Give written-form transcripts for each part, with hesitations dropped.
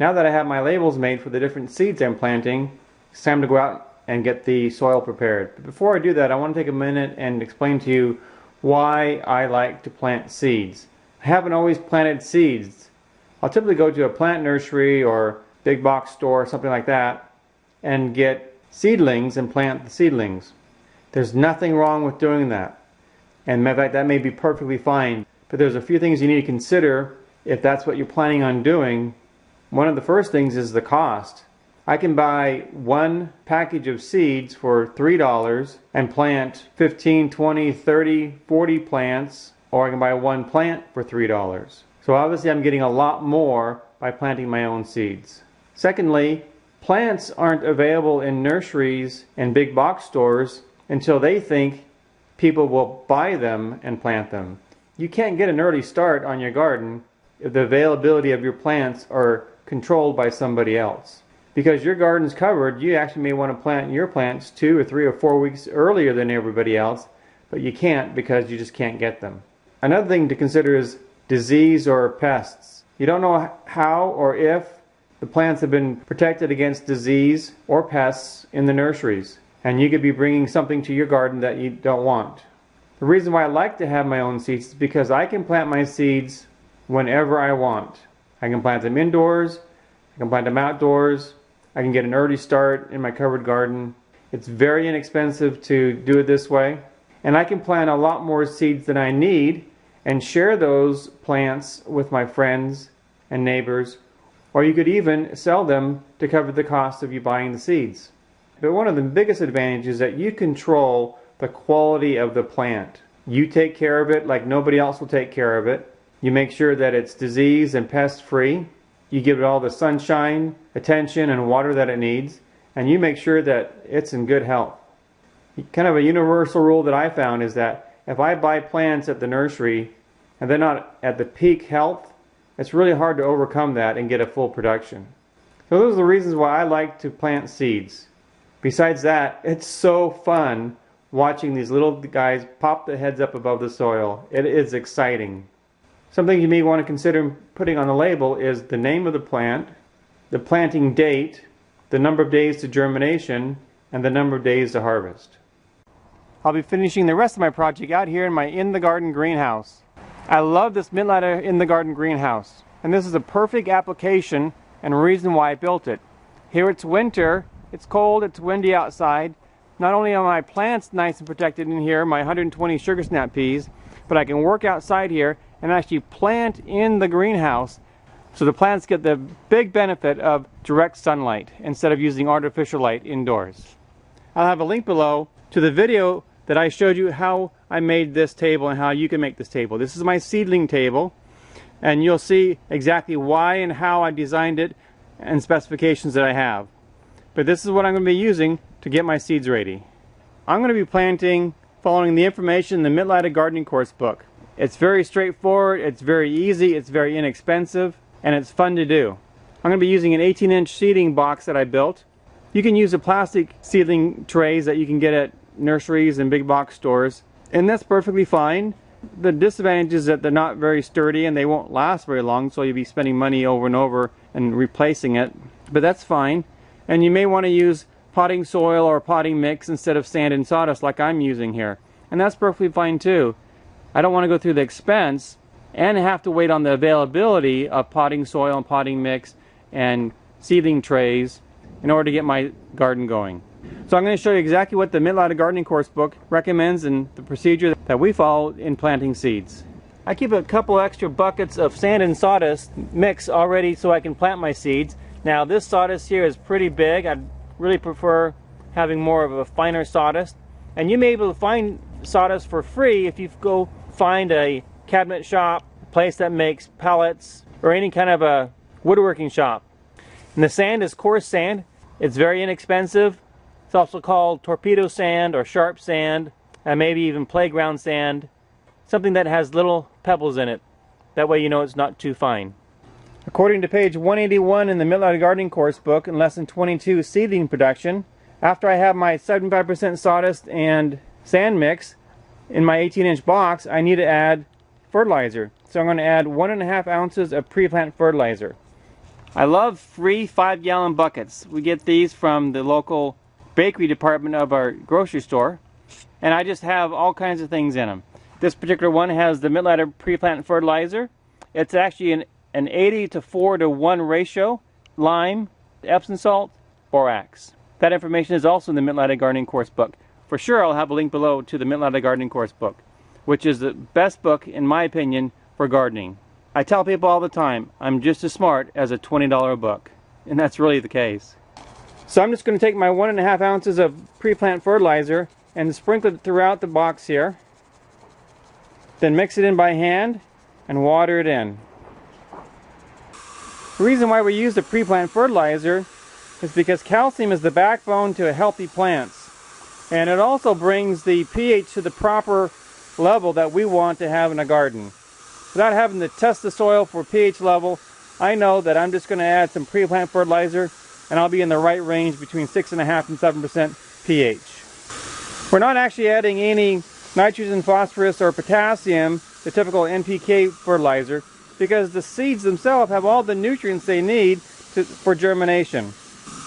Now that I have my labels made for the different seeds I'm planting, it's time to go out and get the soil prepared. But before I do that, I want to take a minute and explain to you why I like to plant seeds. I haven't always planted seeds. I'll typically go to a plant nursery or big box store or something like that and get seedlings and plant the seedlings. There's nothing wrong with doing that. And in fact, that may be perfectly fine. But there's a few things you need to consider if that's what you're planning on doing. One of the first things is the cost. I can buy one package of seeds for $3 and plant 15, 20, 30, 40 plants, or I can buy one plant for $3. So obviously I'm getting a lot more by planting my own seeds. Secondly, plants aren't available in nurseries and big box stores until they think people will buy them and plant them. You can't get an early start on your garden if the availability of your plants are controlled by somebody else. Because your garden's covered, you actually may want to plant your plants 2 or 3 or 4 weeks earlier than everybody else, but you can't because you just can't get them. Another thing to consider is disease or pests. You don't know how or if the plants have been protected against disease or pests in the nurseries, and you could be bringing something to your garden that you don't want. The reason why I like to have my own seeds is because I can plant my seeds whenever I want. I can plant them indoors, I can plant them outdoors, I can get an early start in my covered garden. It's very inexpensive to do it this way, and I can plant a lot more seeds than I need and share those plants with my friends and neighbors, or you could even sell them to cover the cost of you buying the seeds. But one of the biggest advantages is that you control the quality of the plant. You take care of it like nobody else will take care of it. You make sure that it's disease and pest free. You give it all the sunshine, attention, and water that it needs, and you make sure that it's in good health. Kind of a universal rule that I found is that if I buy plants at the nursery and they're not at the peak health, it's really hard to overcome that and get a full production. So those are the reasons why I like to plant seeds. Besides that, it's so fun watching these little guys pop their heads up above the soil. It is exciting. Something you may want to consider putting on the label is the name of the plant, the planting date, the number of days to germination, and the number of days to harvest. I'll be finishing the rest of my project out here in my in-the-garden greenhouse. I love this Mittleider in-the-garden greenhouse, and this is a perfect application and reason why I built it. Here it's winter, it's cold, it's windy outside. Not only are my plants nice and protected in here, my 120 sugar snap peas, but I can work outside here and actually plant in the greenhouse, so the plants get the big benefit of direct sunlight instead of using artificial light indoors. I'll have a link below to the video that I showed you how I made this table and how you can make this table. This is my seedling table, and you'll see exactly why and how I designed it and specifications that I have. But this is what I'm going to be using to get my seeds ready. I'm going to be planting following the information in the Mittleider gardening course book. It's very straightforward, it's very easy, it's very inexpensive, and it's fun to do. I'm going to be using an 18-inch seeding box that I built. You can use the plastic seedling trays that you can get at nurseries and big box stores, and that's perfectly fine. The disadvantage is that they're not very sturdy and they won't last very long, so you'll be spending money over and over and replacing it, but that's fine. And you may want to use potting soil or potting mix instead of sand and sawdust like I'm using here, and that's perfectly fine too. I don't want to go through the expense and have to wait on the availability of potting soil and potting mix and seedling trays in order to get my garden going. So I'm going to show you exactly what the Mittleider gardening course book recommends and the procedure that we follow in planting seeds. I keep a couple extra buckets of sand and sawdust mix already so I can plant my seeds. Now this sawdust here is pretty big. I'd really prefer having more of a finer sawdust, and you may be able to find sawdust for free if you go find a cabinet shop, a place that makes pallets, or any kind of a woodworking shop. And the sand is coarse sand. It's very inexpensive. It's also called torpedo sand or sharp sand, and maybe even playground sand. Something that has little pebbles in it. That way you know it's not too fine. According to page 181 in the Mittleider gardening course book in lesson 22 seedling production, after I have my 75% sawdust and sand mix in my 18-inch box, I need to add fertilizer. So I'm going to add 1.5 ounces of pre-plant fertilizer. I love free 5-gallon buckets. We get these from the local bakery department of our grocery store, and I just have all kinds of things in them. This particular one has the Mittleider pre-plant fertilizer. It's actually an 80 to 4 to 1 ratio, lime, Epsom salt, borax. That information is also in the Mittleider Gardening Course book. For sure, I'll have a link below to the Mittleider Gardening Course book, which is the best book, in my opinion, for gardening. I tell people all the time, I'm just as smart as a $20 book, and that's really the case. So I'm just going to take my 1.5 ounces of pre-plant fertilizer and sprinkle it throughout the box here. Then mix it in by hand and water it in. The reason why we use the pre-plant fertilizer is because calcium is the backbone to healthy plants. And it also brings the pH to the proper level that we want to have in a garden. Without having to test the soil for pH level, I know that I'm just going to add some pre-plant fertilizer and I'll be in the right range between 6.5% and 7% pH. We're not actually adding any nitrogen, phosphorus, or potassium, the typical NPK fertilizer, because the seeds themselves have all the nutrients they need for germination.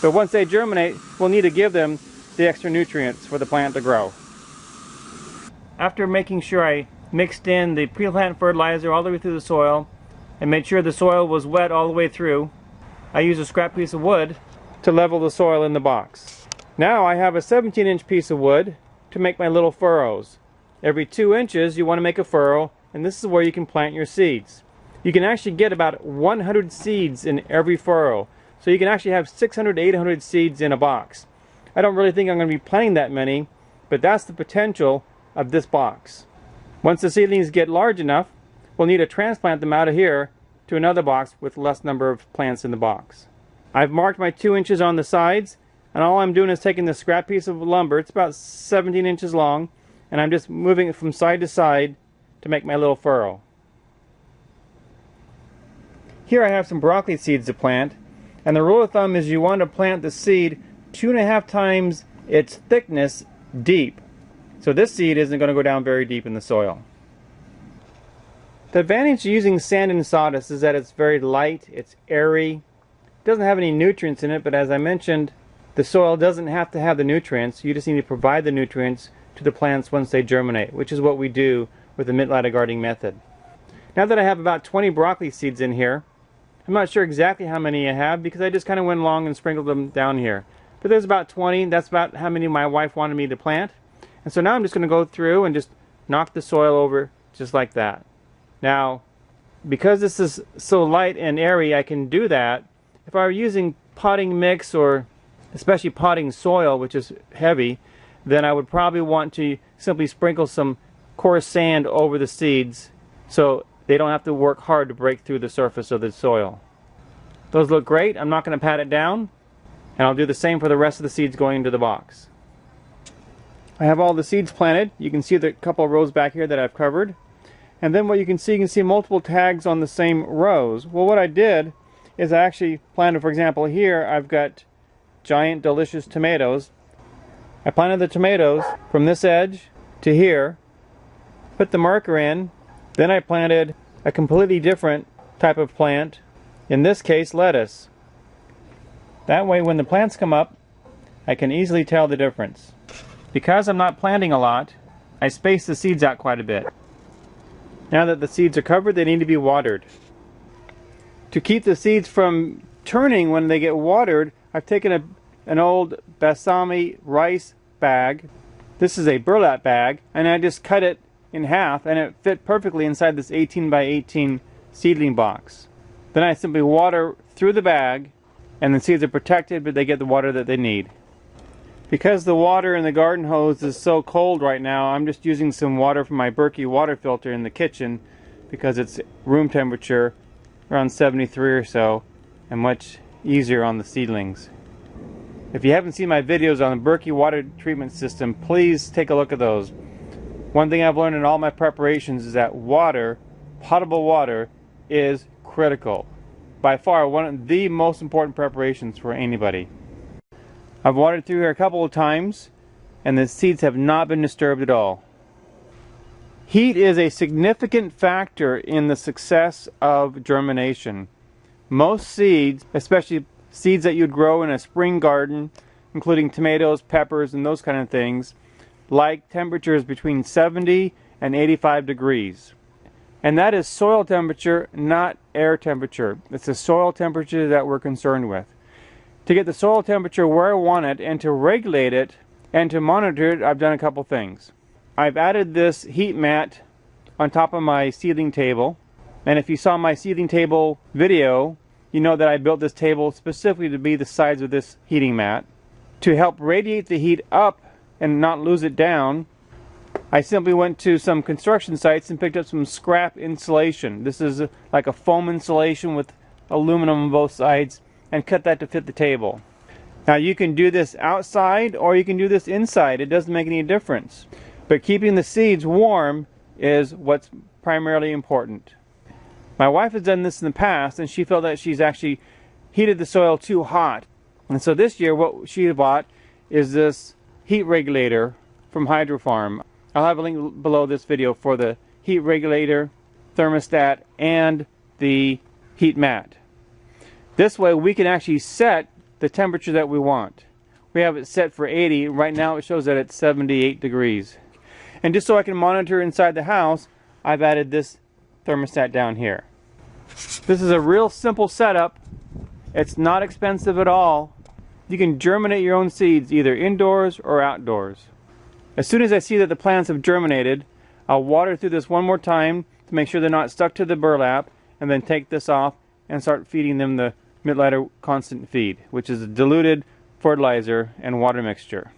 But once they germinate, we'll need to give them the extra nutrients for the plant to grow. After making sure I mixed in the pre-plant fertilizer all the way through the soil and made sure the soil was wet all the way through, I used a scrap piece of wood to level the soil in the box. Now I have a 17-inch piece of wood to make my little furrows. Every 2 inches you want to make a furrow, and this is where you can plant your seeds. You can actually get about 100 seeds in every furrow, so you can actually have 600 to 800 seeds in a box. I don't really think I'm going to be planting that many, but that's the potential of this box. Once the seedlings get large enough, we'll need to transplant them out of here to another box with less number of plants in the box. I've marked my 2 inches on the sides, and all I'm doing is taking the scrap piece of lumber, it's about 17 inches long, and I'm just moving it from side to side to make my little furrow. Here I have some broccoli seeds to plant, and the rule of thumb is you want to plant the seed 2.5 times its thickness deep. So this seed isn't going to go down very deep in the soil. The advantage of using sand and sawdust is that it's very light, it's airy, it doesn't have any nutrients in it, but as I mentioned, the soil doesn't have to have the nutrients. You just need to provide the nutrients to the plants once they germinate, which is what we do with the Mittleider gardening method. Now that I have about 20 broccoli seeds in here, I'm not sure exactly how many I have because I just kind of went along and sprinkled them down here. But there's about 20, that's about how many my wife wanted me to plant. And so now I'm just going to go through and just knock the soil over just like that. Now, because this is so light and airy, I can do that. If I were using potting mix or especially potting soil, which is heavy, then I would probably want to simply sprinkle some coarse sand over the seeds so they don't have to work hard to break through the surface of the soil. Those look great. I'm not going to pat it down, and I'll do the same for the rest of the seeds going into the box. I have all the seeds planted. You can see the couple of rows back here that I've covered. And then what you can see multiple tags on the same rows. Well, what I did is I actually planted, for example, here I've got giant delicious tomatoes. I planted the tomatoes from this edge to here, put the marker in, then I planted a completely different type of plant, in this case lettuce. That way when the plants come up, I can easily tell the difference. Because I'm not planting a lot, I space the seeds out quite a bit. Now that the seeds are covered, they need to be watered. To keep the seeds from turning when they get watered, I've taken an old balsamic rice bag. This is a burlap bag, and I just cut it in half, and it fit perfectly inside this 18 by 18 seedling box. Then I simply water through the bag, and the seeds are protected, but they get the water that they need. Because the water in the garden hose is so cold right now, I'm just using some water from my Berkey water filter in the kitchen because it's room temperature, around 73 or so, and much easier on the seedlings. If you haven't seen my videos on the Berkey water treatment system, please take a look at those. One thing I've learned in all my preparations is that water, potable water, is critical. By far one of the most important preparations for anybody. I've watered through here a couple of times, and the seeds have not been disturbed at all. Heat is a significant factor in the success of germination. Most seeds, especially seeds that you'd grow in a spring garden, including tomatoes, peppers, and those kind of things, like temperatures between 70 and 85 degrees. And that is soil temperature, not air temperature. It's the soil temperature that we're concerned with. To get the soil temperature where I want it and to regulate it and to monitor it, I've done a couple things. I've added this heat mat on top of my seedling table. And if you saw my seedling table video, you know that I built this table specifically to be the size of this heating mat. To help radiate the heat up and not lose it down, I simply went to some construction sites and picked up some scrap insulation. This is like a foam insulation with aluminum on both sides, and cut that to fit the table. Now you can do this outside or you can do this inside. It doesn't make any difference. But keeping the seeds warm is what's primarily important. My wife has done this in the past, and she felt that she's actually heated the soil too hot. And so this year what she bought is this heat regulator from Hydro Farm. I'll have a link below this video for the heat regulator, thermostat, and the heat mat. This way we can actually set the temperature that we want. We have it set for 80. Right now it shows that it's 78 degrees. And just so I can monitor inside the house, I've added this thermostat down here. This is a real simple setup. It's not expensive at all. You can germinate your own seeds either indoors or outdoors. As soon as I see that the plants have germinated, I'll water through this one more time to make sure they're not stuck to the burlap, and then take this off and start feeding them the Mittleider constant feed, which is a diluted fertilizer and water mixture.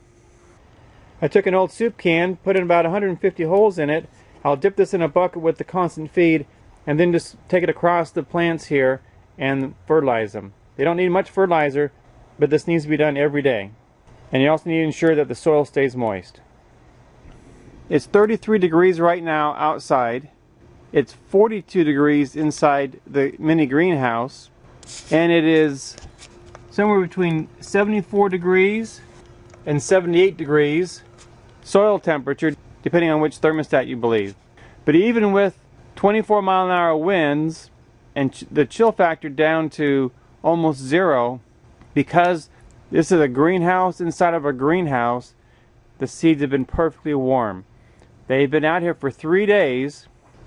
I took an old soup can, put in about 150 holes in it. I'll dip this in a bucket with the constant feed and then just take it across the plants here and fertilize them. They don't need much fertilizer, but this needs to be done every day. And you also need to ensure that the soil stays moist. It's 33 degrees right now outside. It's 42 degrees inside the mini greenhouse. And it is somewhere between 74 degrees and 78 degrees soil temperature, depending on which thermostat you believe. But even with 24-mile-an-hour winds and the chill factor down to almost zero, because this is a greenhouse inside of a greenhouse, the seeds have been perfectly warm. They've been out here for 3 days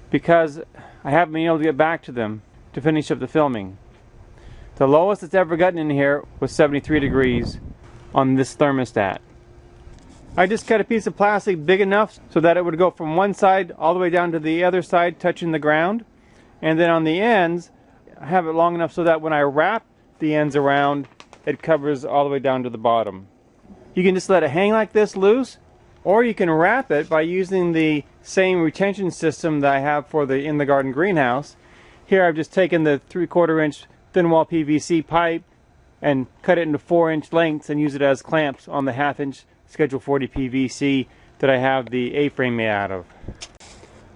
because I haven't been able to get back to them to finish up the filming. The lowest it's ever gotten in here was 73 degrees on this thermostat. I just cut a piece of plastic big enough so that it would go from one side all the way down to the other side, touching the ground. And then on the ends, I have it long enough so that when I wrap the ends around, it covers all the way down to the bottom. You can just let it hang like this loose, or you can wrap it by using the same retention system that I have for the in the garden greenhouse. Here I've just taken the 3/4 inch thin wall PVC pipe and cut it into 4-inch lengths and use it as clamps on the 1/2 inch Schedule 40 PVC that I have the A-frame made out of.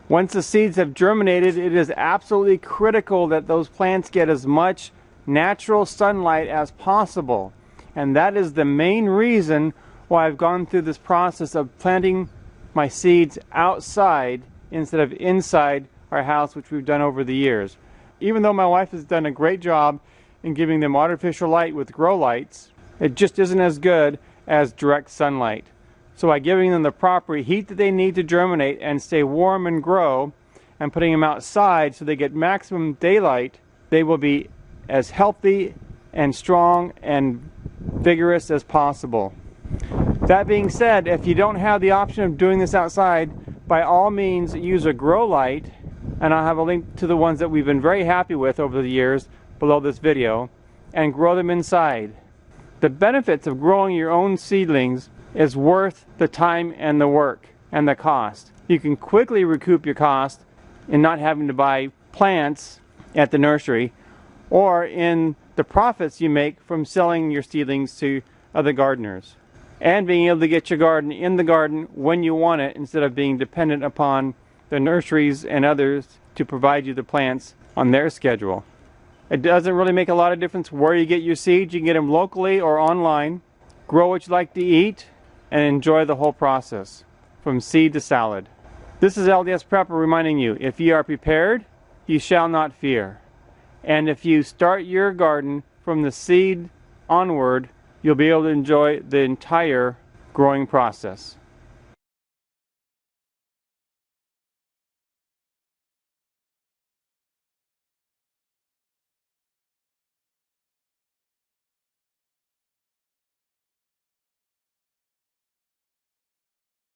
Once the seeds have germinated, it is absolutely critical that those plants get as much natural sunlight as possible. And that is the main reason why I've gone through this process of planting my seeds outside instead of inside our house, which we've done over the years. Even though my wife has done a great job in giving them artificial light with grow lights, it just isn't as good as direct sunlight. So by giving them the proper heat that they need to germinate and stay warm and grow, and putting them outside so they get maximum daylight, they will be as healthy and strong and vigorous as possible. That being said, if you don't have the option of doing this outside, by all means use a grow light, and I'll have a link to the ones that we've been very happy with over the years below this video, and grow them inside. The benefits of growing your own seedlings is worth the time and the work and the cost. You can quickly recoup your cost in not having to buy plants at the nursery, or in the profits you make from selling your seedlings to other gardeners, and being able to get your garden in the garden when you want it instead of being dependent upon the nurseries and others to provide you the plants on their schedule. It doesn't really make a lot of difference where you get your seeds. You can get them locally or online. Grow what you like to eat and enjoy the whole process from seed to salad. This is LDS Prepper reminding you, if ye are prepared, ye shall not fear. And if you start your garden from the seed onward, you'll be able to enjoy the entire growing process.